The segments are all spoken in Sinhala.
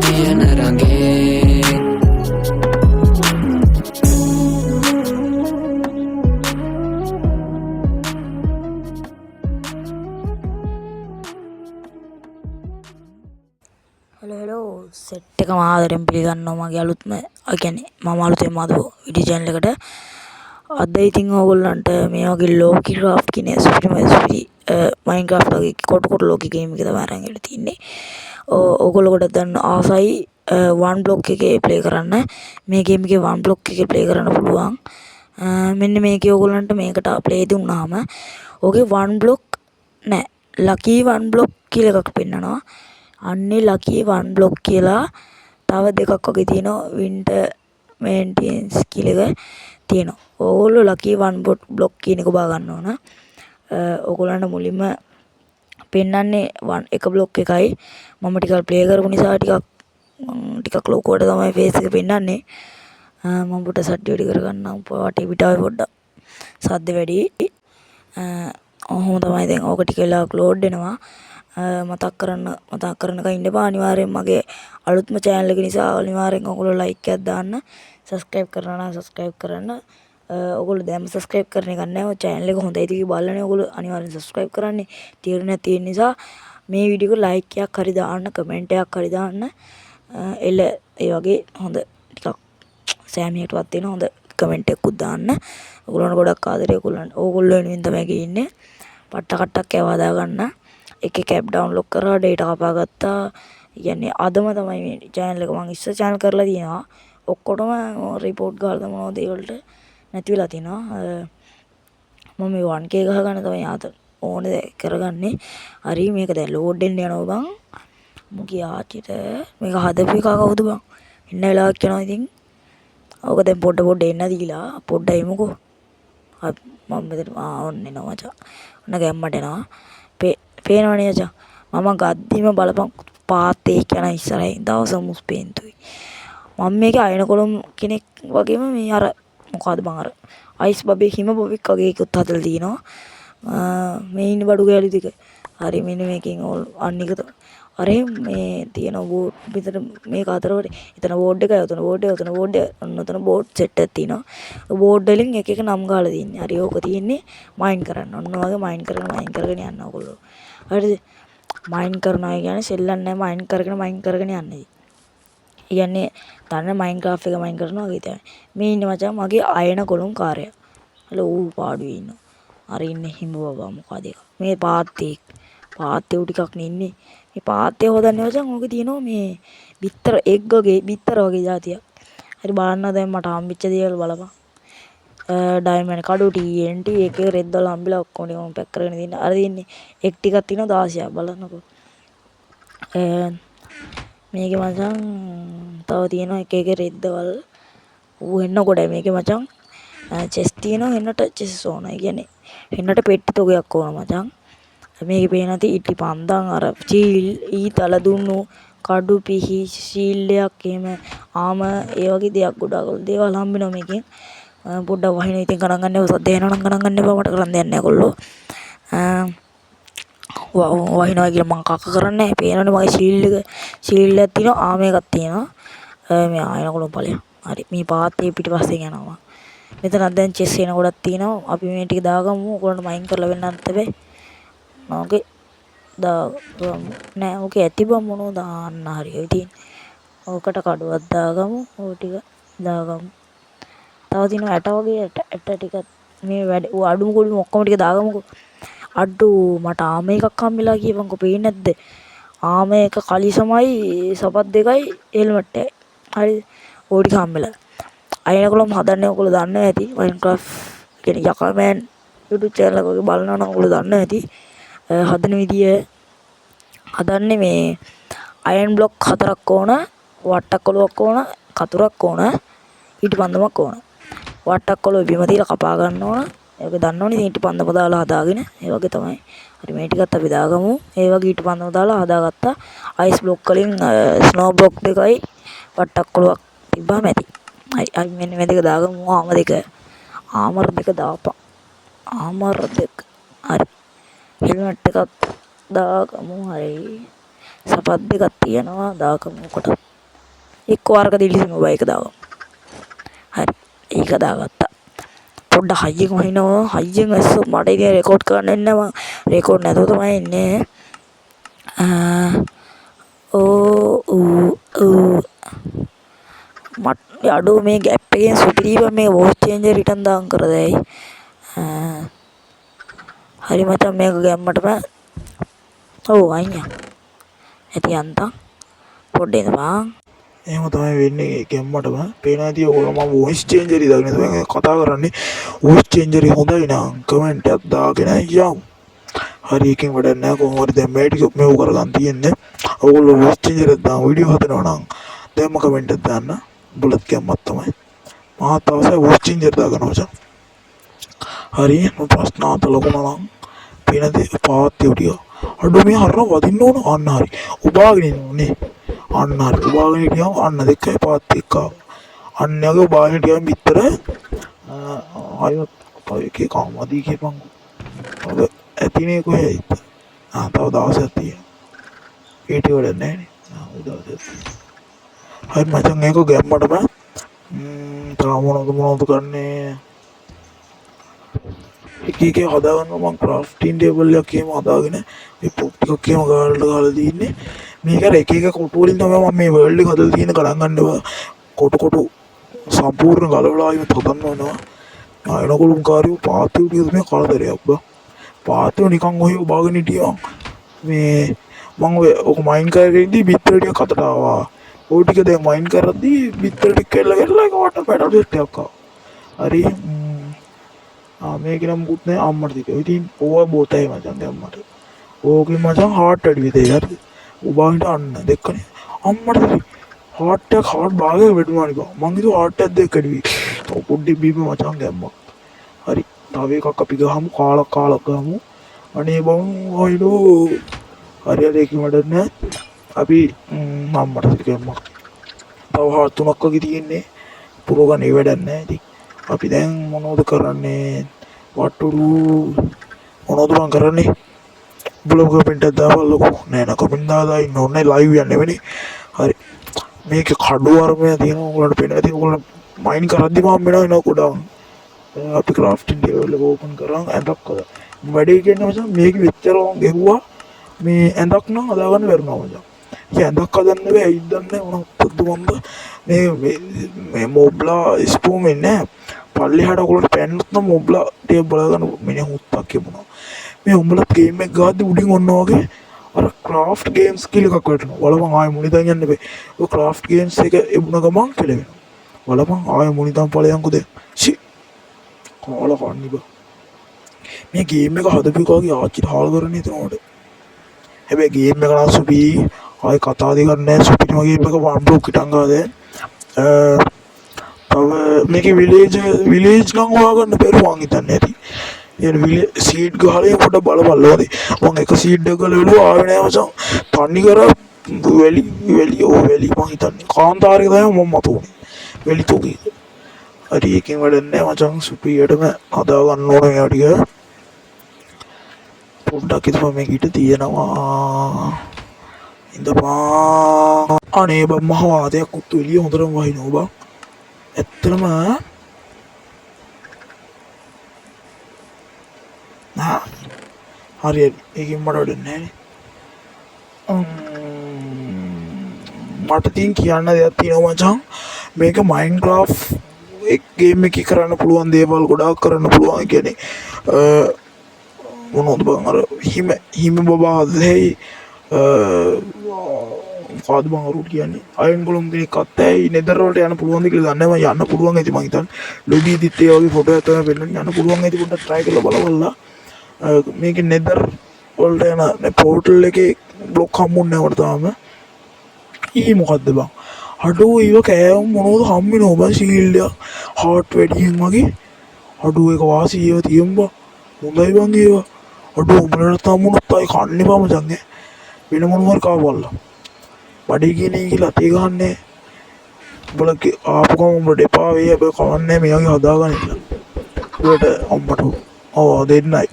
යන රඟේ හෙලෝ සෙට් එක ආදරෙන් පිළිගන්නවා මගේ අලුත්ම කියන්නේ මම අලුතෙන් ආදපු වීඩියෝ channel එකට. අද ඉතින් ඕගොල්ලන්ට මේ වගේ ලෝකී ක්‍රාෆ්ට් කියන ස්පිරි මයින්ක්‍රාෆ්ට් වගේ කොට ලෝකී ගේම් එක තමයි අරන් ඉලා තින්නේ. ඕගොල්ලෝ කොට දැන් ආසයි වන් බ්ලොක් එකේ ප්ලේ කරන්න. මේ ගේම් එකේ වන් බ්ලොක් එකේ ප්ලේ කරන්න පුළුවන්. මෙන්න මේකේ ඕගොල්ලන්ට මේකට ප්ලේ දුන්නාම ඕකේ වන් බ්ලොක් නෑ ලකී වන් බ්ලොක් කියලා එකක් පෙන්නනවා. අන්නේ ලකී වන් බ්ලොක් කියලා තව දෙකක් වගේ තියෙනවා වින්ටර් මේන්ටෙනන්ස් කියලා එක තියෙනවා. ඕගොල්ලෝ ලකී වන් බ්ලොක් කියන එක බා ගන්න ඕන. ඕගොල්ලන්ට මුලින්ම පෙන්නන්නේ එක බ්ලොක් එකයි. මම ටිකක් ප්ලේ කරපු නිසා ටිකක් ලොකුවට තමයි ෆේස් එක පෙන්නන්නේ. මම පොඩ සට්ටි වැඩි කරගන්නම් වටේ පිටාවේ පොඩ්ඩක් සද්ද වැඩි. ඔහොම තමයි දැන් ඕක ටික වෙලාවක් ලෝඩ් වෙනවා. මතක් කරන්නක ඉන්න එපා. අනිවාර්යෙන් මගේ අලුත්ම channel එක නිසා අනිවාර්යෙන් ඔයගොල්ලෝ like එකක් දාන්න. subscribe කරනවා නම් subscribe කරන්න. ඔයගොල්ලෝ දැන්ම subscribe කරන එක නැහැ. ඔය channel එක හොඳයි කියලා බලන්නේ ඔයගොල්ලෝ අනිවාර්යෙන් subscribe කරන්නේ. තීරණයක් තියෙන නිසා මේ වීඩියෝ එක like එකක් හරි දාන්න, comment එකක් හරි දාන්න. ඒ වගේ හොඳ ටිකක් සෑමියටවත් තියෙන හොඳ comment එකකුත් දාන්න. ඔයගොල්ලන්ට ගොඩක් ආදරේ. ඕගොල්ලෝ වෙනුවෙන් තමයි ඉන්නේ. පට්ට කට්ටක් ඒවා දාගන්න. එක ඇප් ඩවුන්ලෝඩ් කරලා ඩේටා කපා ගත්තා. කියන්නේ අදම තමයි මේ channel එක මම ඉස්සර channel කරලා තියෙනවා. ඔක්කොටම report ගහලා මොනවද ඒවලට නැති වෙලා තිනවා. මම මේ 1k ගහගන්න තමයි ආත ඕනේ කරගන්නේ. හරි මේක දැන් ලෝඩ් වෙන්න යනවා බං. මුගේ ආච්චිට මේක හදපු එක කවුද බං? ඉන්න වෙලාවක් යනවා ඉතින්. ඕක දැන් පොඩ එන්න දීලා පොඩ්ඩයි එමුකෝ. මම මෙතන ඔන්න එනවා මචං. ඔන්න ගැම්මට එනවා. පේනවනේ මචං. මම ගද්දිම බලපන් පාතේ යන ඉස්සරහින් දවස මුස්පේන්තුයි. මම මේකේ අයන කොළම් කෙනෙක් වගේම මේ අර මොකද්ද බං අර අයිස් බබේ හිම බබෙක් වගේ එකත් හදලා තිනවා. මේ ඉන්න බඩු ගෑලි ටික. හරි මෙන්න මේකෙන් අනික අර මේ තියෙන බෝඩ් විතර මේක අතරවට එතන බෝඩ් එකයි උතන බෝඩ් ඔන්න බෝඩ් සෙට් එකක් තියෙනවා. බෝඩ් වලින් එක නම් ගහලා තින්නේ. හරි ඕක තියෙන්නේ මයින් කරන්න. ඔන්න වගේ මයින් කරගෙන යන්න ඕගොල්ලෝ. හරිද? මයින් කරනවා කියන්නේ සෙල්ලන්නේ මයින් කරගෙන යන්නේ. කියන්නේ තන මයින්ක්‍රාෆ්ට් එක මයින් කරනවා වගේ තමයි. මේ ඉන්නේ මචං මගේ අයන කොළුම් කාර්යය. හලෝ ඌ පාඩුවේ ඉන්නවා. අර ඉන්නේ හිම බබා මොකද ඒක. මේ පාත්තේ ටිකක් නේ ඉන්නේ. මේ පාත්තේ හොදන්නේ මචං ඕකේ තියෙනවා මේ බිත්තර එග් වගේ බිත්තර වගේ જાතියක්. හරි බලන්න දැන් මට හම්බෙච්ච දේවල් බලපන්. ඩයමන්ඩ් කඩු TNT එක රෙද්දවල හම්බෙලා ඔක්කොම මම පැක් කරගෙන දින්න. අර දින්නේ එක් ටිකක් තියෙනවා 16ක් බලන්නකෝ. මේකේ මචං තව තියෙනවා එක රෙද්දවල්. ඌ එන්න කොටයි මේකේ මචං. චෙස් තියෙනවා එන්නට චෙස් ඕනයි. කියන්නේ එන්නට පෙට්ටි තොගයක් ඕන මචං. මේකේ පේන නැති ඉටි පන්දන් අර චීල් ඊතල දුන්නු කඩු පිහි ශීල්ඩයක් එහෙම ආම ඒ වගේ දෙයක් ගොඩක් දේවල් හම්බෙනවා මේකෙන්. පොඩ්ඩක් වහින ඉතින් ගණන් ගන්න එපා. සද්ද එනවා නම් ගණන් ගන්න එපා. මට කරන් දෙයක් නැහැ කොල්ලෝ. වහිනවා කියලා මං කක කරන්නේ නැහැ. පේනවනේ මගේ ශීල්ඩ් එකක් තියෙනවා. ආම එකක් තියෙනවා. මේ ආයන කොළොන් ඵලයක්. හරි මේ පාත්තේ පිටිපස්සෙන් යනවා. මෙතනක් දැන් චෙස් එන ගොඩක් තියෙනවා. අපි මේ ටික දාගමු. ඔයගොල්ලන්ට මයින් කරලා වෙන්නත් හැබැයි. ඕකේ නෑ ඕකේ ඇති බම් මොනවද දාන්න හරි ඔය තියෙන්නේ. ඕකට කඩුවක් දාගමු. ඕ ටික දාගමු. තව තියෙනවා ඇට වගේ ඇට ටිකක් මේ වැඩ අඩුම කුඩුම ඔක්කොම ටික දාගමුකෝ. අඩු මට ආම එකක් හම්බෙලා කියපන්කෝ පේන්නේ නැද්ද? ආම එක කලිසමයි සපත් දෙකයි හෙල්මට් එකයි. හරිද? ඕ ටික හම්බෙලා. අයන කොළම හදන්නේ ඔයගොල්ලෝ දන්නවා ඇති. මයින්ක්‍රාෆ්ට් කියන්නේ යකමෑන් YouTube channel එක වගේ බලනවා නම් ඔයගොල්ලෝ දන්නවා ඇති. හදන විදිය හදන්නේ මේ අයන් බ්ලොක් 4ක් ඕන, වට්ටක් කොළුවක් ඕන, කතුරක් ඕන, ඊට පන්දමක් ඕන. වට්ටක් කොළුව බිම තියලා කපා ගන්න ඕන. ඒක දන්නවනේ ඊට පන්දම දාලා හදාගෙන ඒ වගේ තමයි. හරි මේ ටිකත් අපි දාගමු. ඒ වගේ ඊට පන්දම දාලා හදාගත්තා. අයිස් බ්ලොක් වලින් ස්නෝ බ්ලොක් දෙකයි වට්ටක් කොළුවක් තිබ්බාම ඇති. හරි මෙන්න මේ දෙක දාගමු. ආමර් දෙක දාපන්. ආමර් දෙක. හරි. හෙල්මට් එකක් දාගමු. හරි. සපත් දෙකක් තියනවා දාගමු කොට. එක්ක අරක දිලිසෙම බයික දාගමු. හරි. ඒක දාගත්තා. පොඩ්ඩක් හයියෙන් වහිනවා. හයියෙන් ඇස්සෝ මට ඉතින් රෙකෝඩ් කරන්න එන්නේ නැහැ. මම රෙකෝඩ් නැතුව තමයි එන්නේ. මට අඩෝ මේ ගැප් එකෙන් සුපිරිව මේ වොයිස් චේන්ජර් රිටර්න් දාන් කරදැයි. හරි මචං මේක ගැම්මටම ඔව් අයියා. ඇති යන්තම් පොඩ්ඩේ ඉඳපන්. එහෙම තමයි වෙන්නේ ගැම්මටම. පේනවා ඉතින් ඔයගොල්ලෝ මම වොයිස් චේන්ජර් එක දාගෙන තමයි කතා කරන්නේ. වොයිස් චේන්ජර් එක හොඳයි නම් කමෙන්ට් එකක් දාගෙන යමු. හරි එකකින් වැඩක් නැහැ. කොහොම හරි දැන් මේ ටික මෙව කරගන්න තියෙන්නේ. ඔයගොල්ලෝ වොයිස් චේන්ජර් එක දාන වීඩියෝ හදනවා නම් දැන්ම කමෙන්ට් එකක් දාන්න. බුලත් ගැම්මක් තමයි. මහත් අවශ්‍ය වොයිස් චේන්ජර් දාගන්න මචං. හරි ප්‍රශ්න අත ලකුණා නම් පේනදී පාත් යුටිය. අඩෝ මේ හරන වදින්න ඕන අන්න හරි. උබාගෙන ඉන්නේ. අන්න හරි. උබාගෙන හිටියම අන්න දෙකයි පාත් එක්ක. අන්න යගේ උබාගෙන හිටියම පිටර ආයත් තව එකේ කාමදී කියපන්. ඔබ ඇතිනේ කොහෙද? තව දවසක් තියෙනවා. ඊට වඩා නැහැ නේ. දවසක්. හරි මචං ඒක ගැම්මටම තාම මොනවද කරන්නේ? එක හදාගන්න මම ක්‍රාෆ්ටින් ටේබල් එකක් එහෙම හදාගෙන මේ පොත් ටිකක් එහෙම ගාලා දින්නේ මේක එක කොටු වලින් තමයි මම මේ වර්ල්ඩ් එක හදලා තියෙන ගණන් ගන්නවා කොටු සම්පූර්ණ ගලවලා ආයෙත් හදන්න වෙනවා ආයනකොළුම් කාර්යෝ පාත්තු ටික මේ කරදරයක් බා පාත්තු නිකන් ඔය උබාගෙන හිටියා මේ මම ඔක මයින් කරේදී බිත්තර ටික අතට ආවා ඔය ටික දැන් මයින් කරද්දී බිත්තර ටික කෙල්ල කරලා ඒකට පැටල් ටෙස්ට් එකක් ආවා හරි මේක නම් මුකුත් නෑ අම්මට තිබ්බා. ඉතින් ඕවා බෝතයි මචං දැම්මට. ඕකේ මචං හાર્ට් වැඩි විදිහේ හරි. උබාවිට අන්න දෙක්කනේ. අම්මට හાર્ට් එක හાર્ට් භාගයක් වැඩිමානි බා. මං හිතුවා හાર્ට් එකක් දෙක වැඩි වෙයි. තව පොඩ්ඩක් බීප මචං දැම්මා. හරි. තව එකක් අපි ගහමු කාලා ගහමු. අනේ බං අයිනෝ. හරි හරි ඒක වැඩක් නෑ. අපි අම්මට දැම්මා. තව හાર્ට් තුනක් වගේ තියෙන්නේ. පුරෝගන්නේ වැඩක් නෑ ඉතින්. අපි දැන් මොනවද කරන්නේ වටුරු මොනවද මං කරන්නේ බ්ලොග් කමෙන්ට් එකක් දාවලකෝ නෑ නා කමෙන්ට් දාලා ඉන්න ඕනේ ලයිව් යන්නේ වෙන්නේ හරි මේක කඩු වර්මය තියෙනවා ඔයගොල්ලන්ට පේනවා ඉතින් ඔයගොල්ලෝ මයින් කරද්දි මම වෙනවා ගොඩක් අපි ක්‍රාෆ්ටින් ටේබල් එක ඕපන් කරන් ඇඳක් හදා වැඩේ කියන්නේ මචං මේක විතරම ගෙවුවා මේ ඇඳක් නම් හදාගන්න බැරිනවා මචං ඒ ඇඳක් හදන්න බෑ ඇයි දන්නේ මොනවද මන්ද මේ මොබ්ලා ස්පූම් ඉන්නේ පල්ලෙහාට ඔයගොල්ලෝ පෑන්නොත් නම් මොබ්ලා ටේබ් බලගන්න මිනිහ හුත්තක් කියනවා මේ උඹලත් ගේම් එක ගාද්දි උඩින් ඔන්න වගේ අර ක්‍රාෆ්ට් ගේම්ස් කියලා එකක් වටනවා වලපන් ආයෙ මුනිදන් යන්න බෑ ඔය ක්‍රාෆ්ට් ගේම්ස් එක එබුණ ගමන් කෙලවෙනවා වලපන් ආයෙ මුනිදන් ඵලයන්කෝ දැන් ෂි කොහොල කන්නේ බා මේ ගේම් එක හදපු කෝගේ ආච්චිට හාල් කරන්නේ එතනට හැබැයි ගේම් එක නම් සුපි ආයෙ කතා දෙකක් නැහැ සුපිම ගේම් එක වන් බ්ලොක් හිටන් ගාද තව මේකේ විලේජ් නම් හොයාගන්න බැරුව මං හිතන්නේ ඇති. ඒ සීඩ් ගහලා පොඩ බලපල්ලා වගේ. මං එක සීඩ් එක ගලවලු ආවේ නෑ මචං. තන්නි කර වැලි මං හිතන්නේ. කාන්තාරේ තමයි මම මතුනේ. වැලි තෝගේ. හරි එකෙන් වැඩක් නෑ මචං සුපියටම හදා ගන්න ඕනේ මේවා ටික. පොඩ්ඩක් ඉතම මේක ඊට තියෙනවා. ඉඳපා අනේ බම් මහ වාදයක් උත්තු එළිය හොඳටම වහිනවා බං. ඇත්තටම හරි ඒකෙන් මට වැඩක් නැහැ මට තින් කියන්න දෙයක් තියෙනවා මචං මේක මයින්ක්‍රාෆ්ට් ගේම් එකේ කරන්න පුළුවන් දේවල් ගොඩාක් කරන්න පුළුවන් කියන්නේ මොනවද බං අර හිම බබා හදලා කාද බං අරුත් කියන්නේ අයන් කොළම් කෙනෙක් අත්තයි නෙදර් වලට යන්න පුළුවන්ද කියලා දන්නේ මම යන්න පුළුවන් ඇති මං හිතන්නේ ලොබි දිත් ඒ වගේ ෆොටෝ එකක් තමයි පෙන්නන්නේ යන්න පුළුවන් ඇති පොඩ්ඩක් try කරලා බලවල්ලා මේකේ නෙදර් වලට යන පෝටල් එකේ බ්ලොක් හම්බුන්නේ නැහැ මට තාම ඊ මොකද්ද බං අඩෝ ඊව කෑවම් මොනවද හම්බෙනව බං ෂීල්ඩ් එක හાર્ට් වැඩියෙන් වගේ අඩෝ ඒක වාසි ඒව තියම්බා හොඳයි බං ඒව අඩෝ උඹලට තාම මොනවත් අය කන්නේ බා මචං වෙන මොනවාර කාවල්ලා බඩේ කියන්නේ කියලා අතේ ගහන්නේ උඹලගේ ආපු ගම උඹට එපා වෙයි හැබැයි කවන්නේ මෙයාගේ හදාගන්න ඉන්න උඹට අම්මට ඔව් දෙන්නයි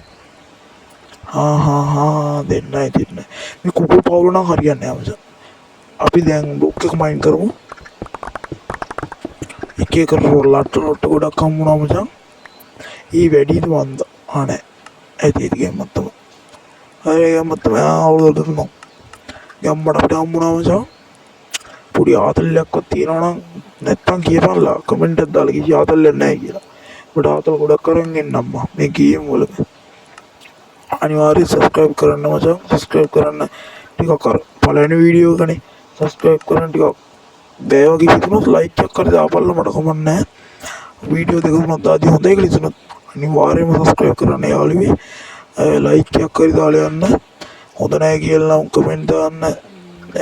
දෙන්නයි මේ කුකුල් පවුල නම් හරියන්නේ නැහැ මචං අපි දැන් බ්ලොක් එක මයින් කරමු එක එක ලොට්ට ගොඩක් හම්බුණා මචං. ඊ වැඩිද මන්ද ආනේ ඇති ගේමක් තමයි. හරි ගේමක් තමයි අවුරුදු තුනක් ගම්බඩ අපිට හම්බුණා මචං. පොඩි ආතල්ලයක්වත් තියෙනවා නම් නැත්තම් කියපන්ලා කමෙන්ට් එකක් දාලා කිසි ආතල්ලයක් නැහැ කියලා. ඔබට ආතල් ගොඩක් අරන් එන්නම්ම මේ ගේම් වල. අනිවාර්යයෙන් සබ්ස්ක්‍රයිබ් කරන්න මචං. සබ්ස්ක්‍රයිබ් කරන්න ටිකක් අර පළවෙනි වීඩියෝ එකනේ සබ්ස්ක්‍රයිබ් කරන්න ටිකක් බෑ වගේ හිතුනොත් ලයික් එකක් හරි දාපල්ලා මට කමක් නැහැ. වීඩියෝ දෙක තුනක් දාදී හොඳයි කියලා හිතුනොත් අනිවාර්යයෙන්ම සබ්ස්ක්‍රයිබ් කරන්න යාළුවේ. ලයික් එකක් හරි දාලා යන්න. හොඳ නැහැ කියලා නම් කමෙන්ට් දාන්න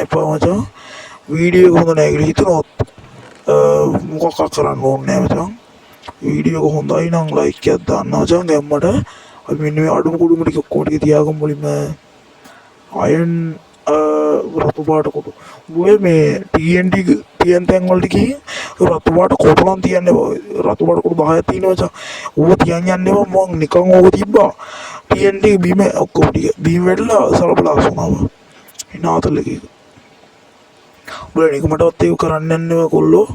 එපා මචං. වීඩියෝ එක හොඳ නැහැ කියලා හිතුනොත් මොකක් කරන්න ඕනේ නැහැ මචං. වීඩියෝ එක හොඳයි නම් ලයික් එකක් දාන්න මචං ගැම්මට. අපි මෙන්න මේ අඩුම කුඩුම ටික ඔක්කොම ටික තියාගමු මුලින්ම. අයන් රතු පාට කොටු. ඔය මේ TNT තියන් තැන් වලට ගිහින් රතු පාට කොටු නම් තියන්නේ රතු පාට කොටු 10ක් තියෙනවා මචං. ඌව තියන් යන්නේ මම නිකන් ඕක තිබ්බා. TNT බීම ඔක්කොම ටික බීම වැටලා සලබලාස් වුණා. එනාතල එකේ. උඹලා නිකමටවත් ඒක කරන්න යන්නේ කොල්ලෝ.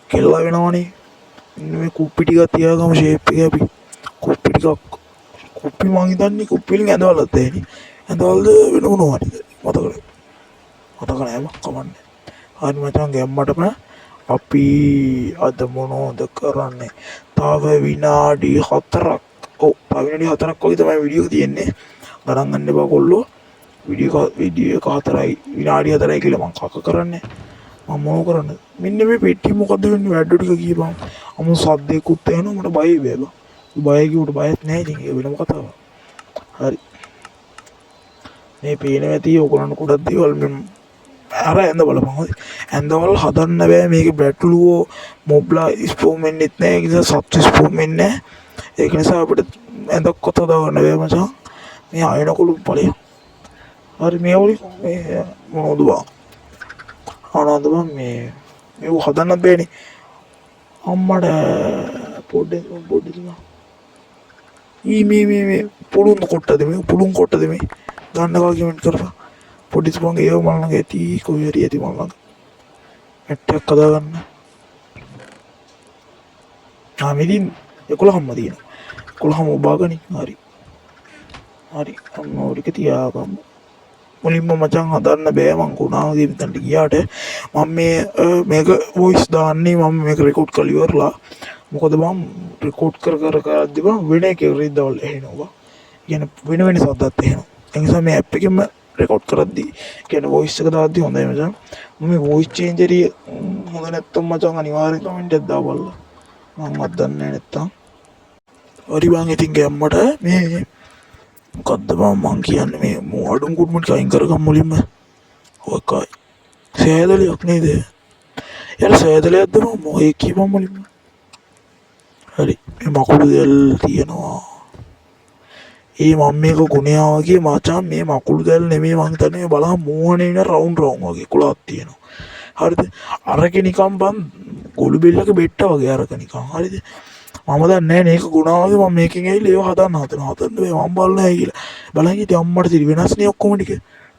කෙල්ලා වෙනවනේ. මේ කුප්පි ටික තියාගමු ෂේප් එක අපි. කුප්පි ටිකක් කුප්පි මං හිතන්නේ කුප්පි වලින් ඇඳවලත් එහෙනේ. ඇඳවලද වෙන මොනවා හරිද? මතක නැහැ මම කමන්නේ. හරි මචං ගැම්මටම අපි අද මොනවද කරන්නේ? තව විනාඩි 4ක්. ඔව් තව විනාඩි 4ක් වගේ තමයි වීඩියෝ තියෙන්නේ. ගණන් ගන්න එපා කොල්ලෝ. වීඩියෝ එක 4යි විනාඩි 4යි කියලා මං කක කරන්නේ. මම මොනව කරන්නද? මෙන්න මේ පෙට්ටිය මොකද්ද වෙන්නේ? වැඩ ටික කියපන්. අමු සද්දේකුත් එනවා මට බයයි බෑබා. බය කිව්වට බයත් නැහැ ඉතින් ඒක වෙනම කතාවක්. හරි. මේ පේන ඇති ඔයගොල්ලන්ට ගොඩක් දේවල් මම අර ඇඳ බලපන් හොඳයි. ඇඳවල හදන්න බෑ මේක බැටළුවෝ මොබ්ලා ස්පෝම් වෙන්නෙත් නැහැ. ඒ නිසා සබ් ස්පෝම් වෙන්නේ නැහැ. ඒක නිසා අපිට ඇඳක් කොත දාගන්න බෑ මචං. මේ අයනකොළු ඵලයක්. හරි මේ වලි මේ මොනවද බං? අනන්ද බං මේ මේව හදන්නත් බෑනේ. අම්මට පොඩ්ඩක් මේ පුළුන් කොට්ටද මේ පුළුන් කොට්ටද මේ ගන්න කමෙන්ට් කරපන්. පොඩි තුමන් ඒව මල් ළඟ ඇති කොයි හරි ඇති මල් ළඟ. ඇට්ටක් හදා ගන්න. මෙදින් 11ම තියෙනවා. 11ම ඔබාගනි. හරි. අන්න ඔරික තියාගමු. මුලින්ම මචං හදන්න බෑ මං ගුණාවගේ මෙතනට ගියාට මම මේක වොයිස් දාන්නේ මම මේක රෙකෝඩ් කරලා ඉවරලා. මොකද මම රෙකෝඩ් කරද්දි බං වෙන එකක රිද්දවල් එනවා. කියන්නේ වෙන සද්දත් එනවා. ඒ නිසා මේ ඇප් එකෙන්ම රෙකෝඩ් කරද්දි කියන්නේ වොයිස් එක දාද්දි හොඳයි මචං. මම මේ වොයිස් චේන්ජර් එක හොඳ නැත්තම් මචං අනිවාර්යෙන් කමෙන්ට් එකක් දාපල්ලා. මමවත් දන්නේ නැත්තම්. හරි බං ඉතින් ගැම්මට මේ මොකද්ද මං කියන්නේ මේ මොඩම් කුඩ්මට අයින් කරගම් මුලින්ම. ඔකයි. සෑදලියක් නේද? යාර සෑදලියක්ද මම ඔය කියපම් මුලින්ම. හරි. මේ මකුළු දැල් තියෙනවා. මම මේක ගුණයා වගේ මචං මේ මකුළු දැල් නෙමෙයි මං හිතන්නේ මේ බලහන් මෝහනේ ඉන රවුන්ඩ් වගේ කුලක් තියෙනවා. හරිද? අරක නිකන් බං ගොළු බෙල්ලක බෙට්ට වගේ අරක නිකන්. හරිද? මම දන්නේ නැහැ මේක ගුණා වගේ මම මේකෙන් ඇවිල්ලා ඒව හදන්න හදන්න බෑ මම බලන්නේ නැහැ කියලා. බලන් ඉතින් අම්මට තිරි වෙනස්නේ ඔක්කොම ටික.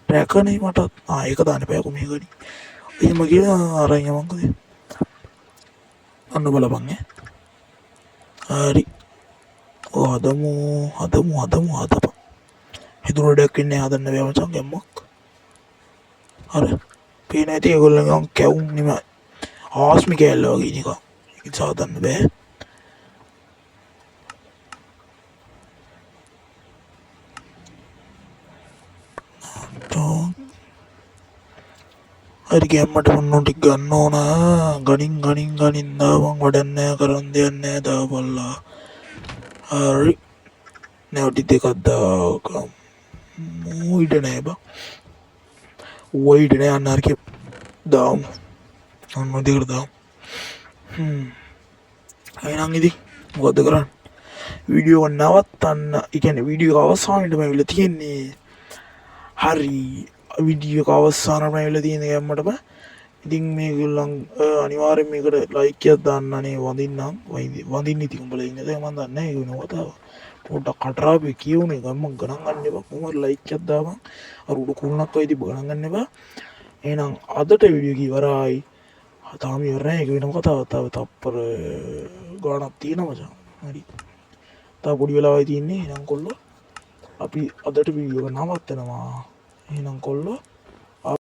ට්‍රැකර්නේ මට ඒක දාන්න බෑකෝ මේකනේ. එහෙම කියලා අරන් යමන්කද? අන්න බලපන් හරි. හදමු. හිතුරඩක් ඉන්නේ හදන්න බෑ මචං ගැම්මක්. හරි. පේන ඇති ඒගොල්ලෝ කැවුම් නෙමෙයි. ආස්මි කැල්ල වගේ නිකන්. ඒක සාදන්න බෑ. හරි ගැම්මට මොන්නෝ ටික ගන්න ඕන. ගනින් දාවන් වැඩක් නැහැ කරන් දෙයක් නැහැ දාපල්ලා. හරි. නැවටි දෙකක් දාගමු. ඉඩ නැහැ බං. ඉඩ නැහැ අන්න හරි දාමු. අන්න දෙකට දාමු. එහෙනම් ඉතින් මොකද කරන්නේ? වීඩියෝ එක නවත්තන්න. ඒ කියන්නේ වීඩියෝ එක අවසානෙටම ඇවිල්ලා තියෙන්නේ. හරි. වීඩියෝ එක අවසානටම ඇවිල්ලා තියෙන ගැම්මටම ඉතින් මේගොල්ලන් අනිවාර්යෙන් මේකට ලයික් එකක් දාන්න අනේ වඳින්න ඉතින් උඹලා ඉන්නේ දැන් මම දන්නේ නැහැ ඒක වෙන කතාව. පොඩ්ඩක් කටරාපේ කියුනේ ගම්ම ගණන් ගන්න එපා. කොහොමද ලයික් එකක් දාපන්. අර උඩ කුණක් වගේ තිබ්බ ගණන් ගන්න එපා. එහෙනම් අදට වීඩියෝ එක ඉවරයි. තාම ඉවර නෑ. ඒක වෙනම කතාවක්. තව තප්පර ගාණක් තියෙනවා මචං. හරි. තව පොඩි වෙලාවයි තියෙන්නේ. එහෙනම් කොල්ලෝ අපි අදට වීඩියෝ එක නවත්තනවා. එහෙනම් කොල්ලෝ